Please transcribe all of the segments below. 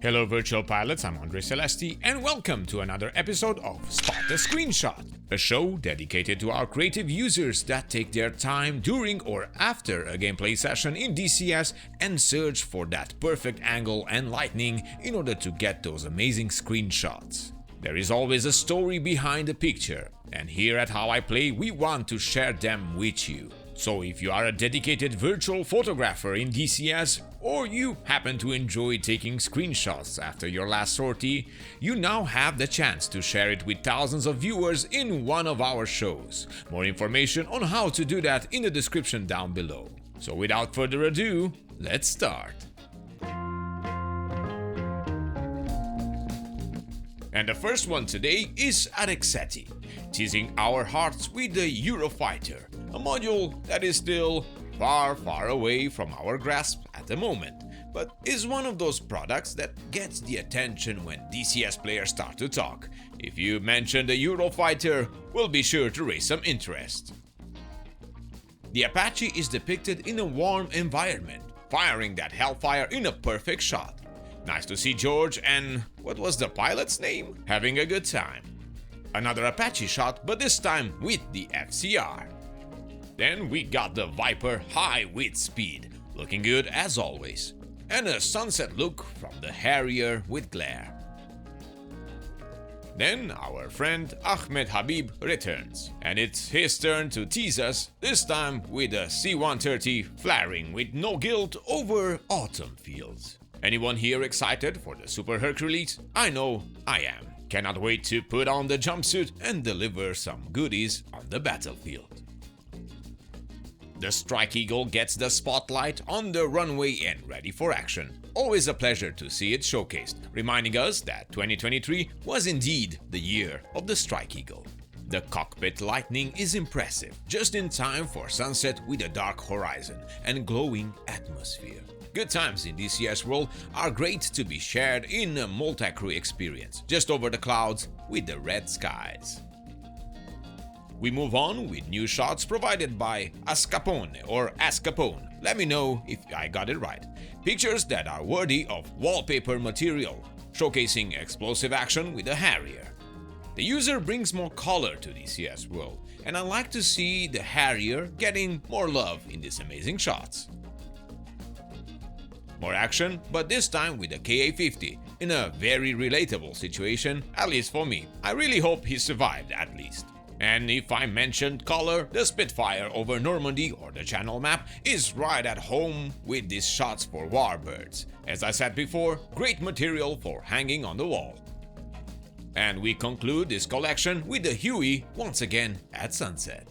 Hello virtual pilots, I'm Andre Celesti and welcome to another episode of Spot the Screenshot, a show dedicated to our creative users that take their time during or after a gameplay session in DCS and search for that perfect angle and lighting in order to get those amazing screenshots. There is always a story behind a picture, and here at How I Play we want to share them with you. So if you are a dedicated virtual photographer in DCS, or you happen to enjoy taking screenshots after your last sortie, you now have the chance to share it with thousands of viewers in one of our shows. More information on how to do that in the description down below. So without further ado, let's start. And the first one today is Arexeti, teasing our hearts with the Eurofighter, a module that is still far away from our grasp at the moment, but is one of those products that gets the attention when DCS players start to talk. If you mention the Eurofighter, we'll be sure to raise some interest. The Apache is depicted in a warm environment, firing that hellfire in a perfect shot. Nice to see George and, what was the pilot's name? Having a good time. Another Apache shot, but this time with the FCR. Then we got the Viper high with speed, looking good as always. And a sunset look from the Harrier with glare. Then our friend Ahmed Habib returns, and it's his turn to tease us, this time with a C-130 flaring with no guilt over autumn fields. Anyone here excited for the Super Hercules? I know I am. Cannot wait to put on the jumpsuit and deliver some goodies on the battlefield. The Strike Eagle gets the spotlight on the runway and ready for action. Always a pleasure to see it showcased, reminding us that 2023 was indeed the year of the Strike Eagle. The cockpit lighting is impressive, just in time for sunset with a dark horizon and glowing atmosphere. Good times in DCS world are great to be shared in a multi-crew experience, just over the clouds with the red skies. We move on with new shots provided by Ascapone or Ascapone. Let me know if I got it right. Pictures that are worthy of wallpaper material, showcasing explosive action with a Harrier. The user brings more color to DCS world, and I like to see the Harrier getting more love in these amazing shots. More action, but this time with a KA-50, in a very relatable situation, at least for me. I really hope he survived at least. And if I mentioned color, the Spitfire over Normandy or the Channel map is right at home with these shots for warbirds. As I said before, great material for hanging on the wall. And we conclude this collection with the Huey once again at sunset.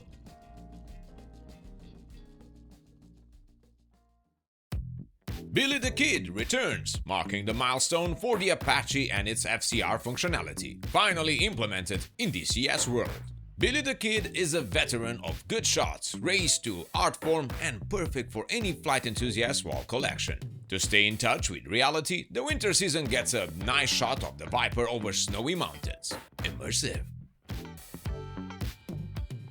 Billy the Kid returns, marking the milestone for the Apache and its FCR functionality, finally implemented in DCS world. Billy the Kid is a veteran of good shots, raised to art form and perfect for any flight enthusiast wall collection. To stay in touch with reality, the winter season gets a nice shot of the Viper over snowy mountains. Immersive.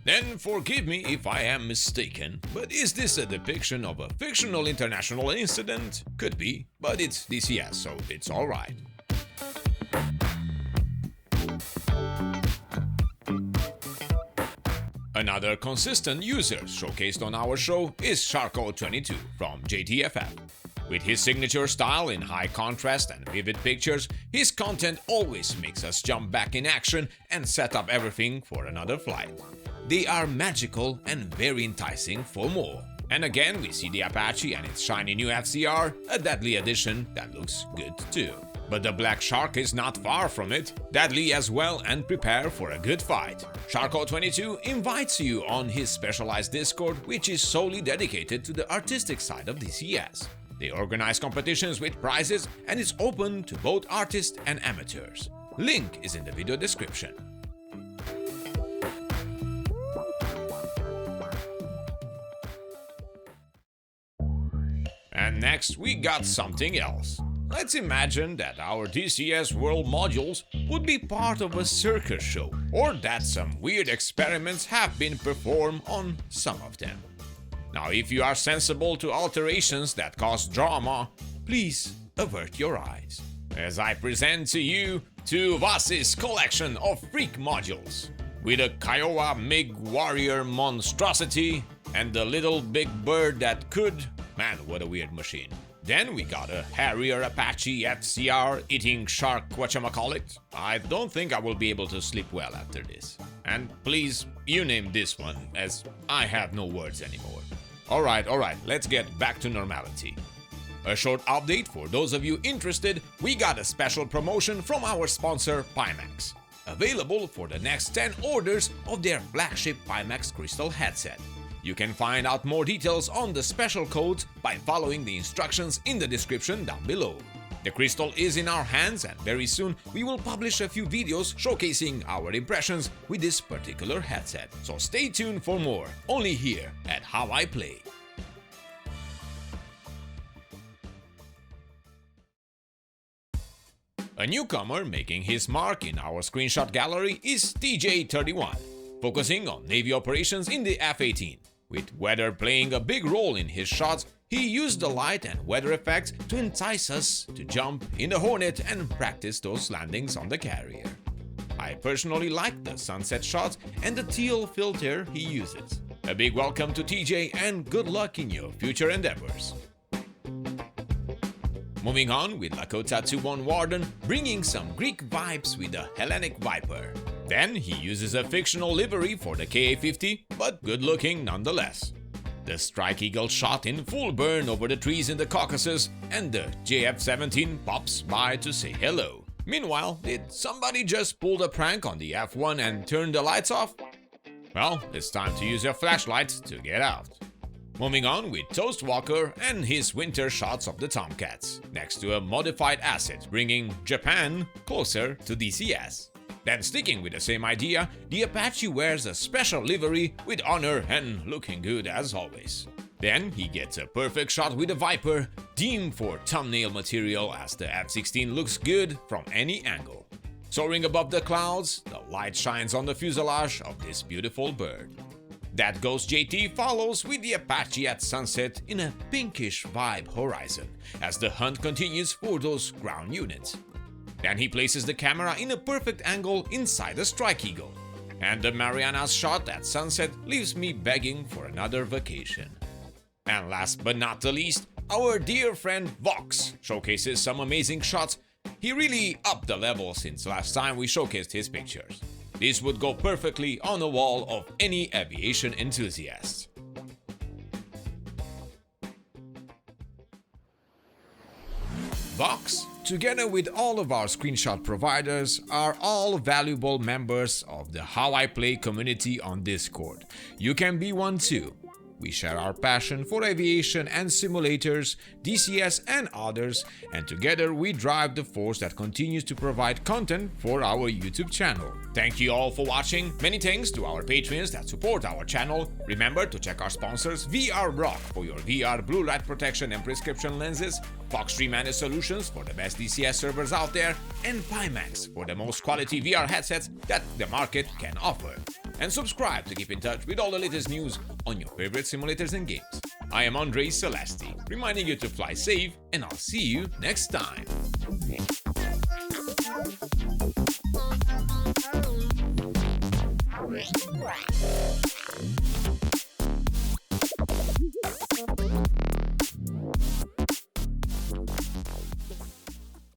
Then forgive me if I am mistaken, but is this a depiction of a fictional international incident? Could be, but it's DCS, so it's alright. Another consistent user showcased on our show is Sharko22 from JTFF. With his signature style in high contrast and vivid pictures, his content always makes us jump back in action and set up everything for another flight. They are magical and very enticing for more. And again, we see the Apache and its shiny new FCR, a deadly addition that looks good too. But the Black Shark is not far from it, deadly as well and prepare for a good fight. Sharko22 invites you on his specialized Discord, which is solely dedicated to the artistic side of DCS. They organize competitions with prizes and is open to both artists and amateurs. Link is in the video description. And next we got something else. Let's imagine that our DCS World modules would be part of a circus show, or that some weird experiments have been performed on some of them. Now, if you are sensible to alterations that cause drama, please avert your eyes. as I present to you Tuuvas' collection of freak modules. With a Kiowa MiG warrior monstrosity and the little big bird that could. Man, what a weird machine. Then we got a Harrier Apache FCR eating shark whatchamacallit. I don't think I will be able to sleep well after this. And please, you name this one, as I have no words anymore. Alright, let's get back to normality. A short update for those of you interested, we got a special promotion from our sponsor PIMAX. Available for the next 10 orders of their flagship PIMAX Crystal headset. You can find out more details on the special codes by following the instructions in the description down below. The crystal is in our hands and very soon we will publish a few videos showcasing our impressions with this particular headset. So stay tuned for more, only here at How I Play. A newcomer making his mark in our screenshot gallery is TJ31, focusing on Navy operations in the F-18. With weather playing a big role in his shots, he used the light and weather effects to entice us to jump in the Hornet and practice those landings on the Harrier. I personally like the sunset shots and the teal filter he uses. A big welcome to TJ and good luck in your future endeavors. Moving on with Lota Warden bringing some Greek vibes with the Hellenic Viper. Then he uses a fictional livery for the KA-50, but good looking nonetheless. The Strike Eagle shot in full burn over the trees in the Caucasus, and the JF-17 pops by to say hello. Meanwhile, did somebody just pull the prank on the F-1 and turn the lights off? Well, it's time to use your flashlight to get out. Moving on with Toast Walker and his winter shots of the Tomcats, next to a modified asset bringing Japan closer to DCS. Then sticking with the same idea, the Apache wears a special livery with honor and looking good as always. Then he gets a perfect shot with the Viper, deemed for thumbnail material as the F-16 looks good from any angle. Soaring above the clouds, the light shines on the fuselage of this beautiful bird. That Ghost JT follows with the Apache at sunset in a pinkish vibe horizon, as the hunt continues for those ground units. Then he places the camera in a perfect angle inside the Strike Eagle. And the Marianas shot at sunset leaves me begging for another vacation. And last but not the least, our dear friend Vox showcases some amazing shots. He really upped the level since last time we showcased his pictures. This would go perfectly on the wall of any aviation enthusiast. Vox, together with all of our screenshot providers, are all valuable members of the How I Play community on Discord. You can be one too. We share our passion for aviation and simulators, DCS and others, and together we drive the force that continues to provide content for our YouTube channel. Thank you all for watching. Many thanks to our patrons that support our channel. Remember to check our sponsors VR Rock for your VR blue light protection and prescription lenses, Foxtree Managed Solutions for the best DCS servers out there, and PIMAX for the most quality VR headsets that the market can offer. And subscribe to keep in touch with all the latest news on your favorite simulators and games. I am Andre Celesti, reminding you to fly safe, and I'll see you next time. Right.